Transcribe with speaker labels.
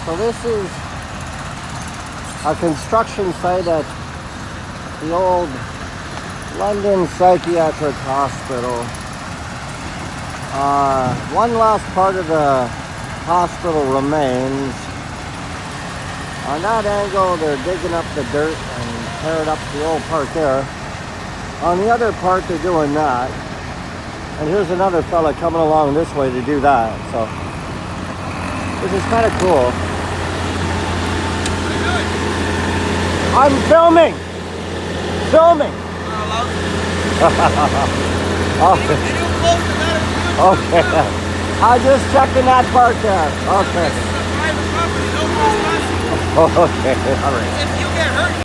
Speaker 1: So this is a construction site at the old London Psychiatric Hospital. One last part of the hospital remains. On that angle, they're digging up the dirt and tearing up the old part there. On the other part, they're doing that. And here's another fella coming along this way to do that. So, this is kind of cool. I'm filming! Filming! Okay. Okay. I'm just checking that part there. Okay. Okay. All right.
Speaker 2: If you get hurt,